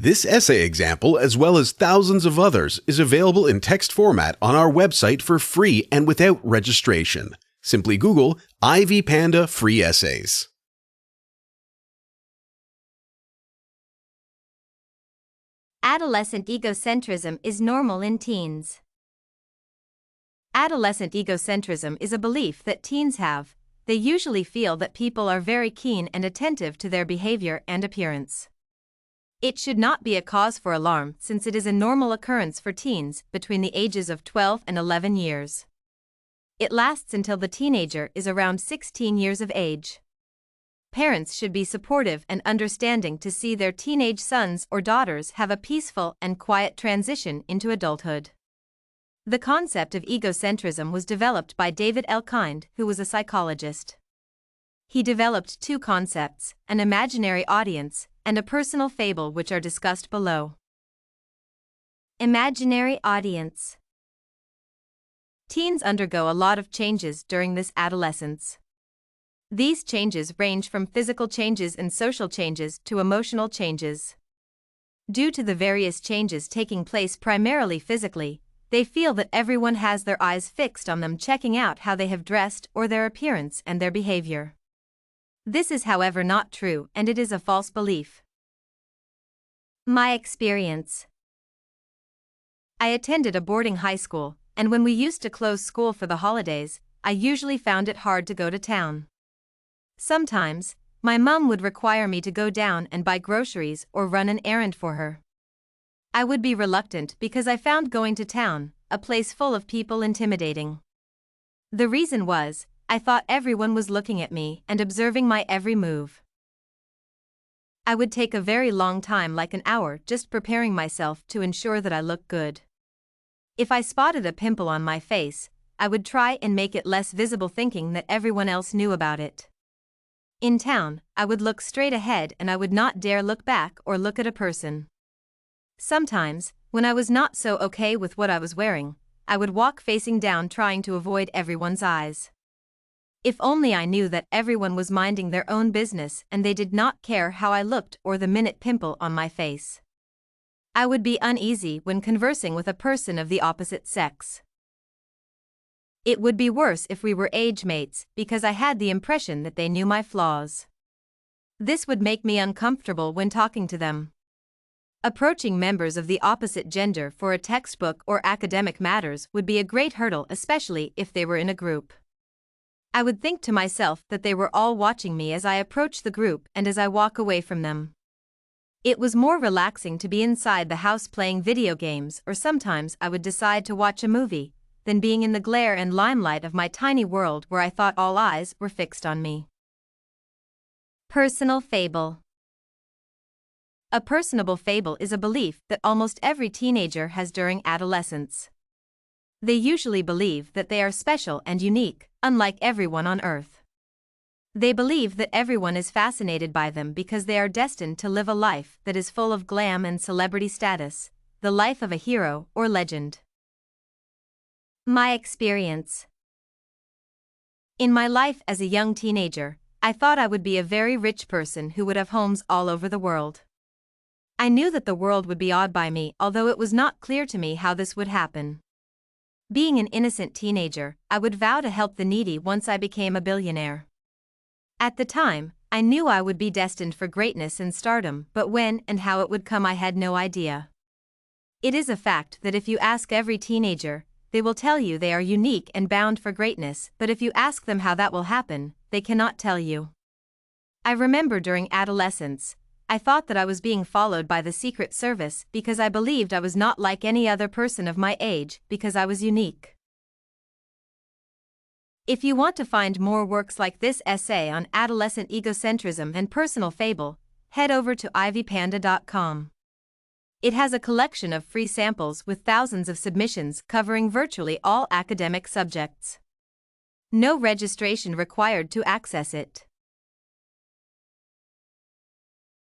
This essay example, as well as thousands of others, is available in text format on our website for free and without registration. Simply Google Ivy Panda Free Essays. Adolescent egocentrism is normal in teens. Adolescent egocentrism is a belief that teens have. They usually feel that people are very keen and attentive to their behavior and appearance. It should not be a cause for alarm since it is a normal occurrence for teens between the ages of 12 and 11 years. It lasts until the teenager is around 16 years of age. Parents should be supportive and understanding to see their teenage sons or daughters have a peaceful and quiet transition into adulthood. The concept of egocentrism was developed by David Elkind, who was a psychologist. He developed two concepts, an imaginary audience and a personal fable, which are discussed below. Imaginary audience. Teens undergo a lot of changes during this adolescence. These changes range from physical changes and social changes to emotional changes. Due to the various changes taking place primarily physically, they feel that everyone has their eyes fixed on them, checking out how they have dressed or their appearance and their behavior. This is, however, not true, and it is a false belief. My experience. I attended a boarding high school, and when we used to close school for the holidays, I usually found it hard to go to town. Sometimes, my mom would require me to go down and buy groceries or run an errand for her. I would be reluctant because I found going to town, a place full of people, intimidating. The reason was, I thought everyone was looking at me and observing my every move. I would take a very long time, like an hour, just preparing myself to ensure that I looked good. If I spotted a pimple on my face, I would try and make it less visible, thinking that everyone else knew about it. In town, I would look straight ahead and I would not dare look back or look at a person. Sometimes, when I was not so okay with what I was wearing, I would walk facing down, trying to avoid everyone's eyes. If only I knew that everyone was minding their own business and they did not care how I looked or the minute pimple on my face. I would be uneasy when conversing with a person of the opposite sex. It would be worse if we were age mates, because I had the impression that they knew my flaws. This would make me uncomfortable when talking to them. Approaching members of the opposite gender for a textbook or academic matters would be a great hurdle, especially if they were in a group. I would think to myself that they were all watching me as I approach the group and as I walk away from them. It was more relaxing to be inside the house playing video games, or sometimes I would decide to watch a movie, than being in the glare and limelight of my tiny world where I thought all eyes were fixed on me. Personal fable. A personable fable is a belief that almost every teenager has during adolescence. They usually believe that they are special and unique, unlike everyone on Earth. They believe that everyone is fascinated by them because they are destined to live a life that is full of glam and celebrity status, the life of a hero or legend. My experience. In my life as a young teenager, I thought I would be a very rich person who would have homes all over the world. I knew that the world would be awed by me, although it was not clear to me how this would happen. Being an innocent teenager, I would vow to help the needy once I became a billionaire. At the time, I knew I would be destined for greatness and stardom, but when and how it would come I had no idea. It is a fact that if you ask every teenager, they will tell you they are unique and bound for greatness, but if you ask them how that will happen, they cannot tell you. I remember during adolescence, I thought that I was being followed by the Secret Service because I believed I was not like any other person of my age because I was unique. If you want to find more works like this essay on adolescent egocentrism and personal fable, head over to ivypanda.com. It has a collection of free samples with thousands of submissions covering virtually all academic subjects. No registration required to access it.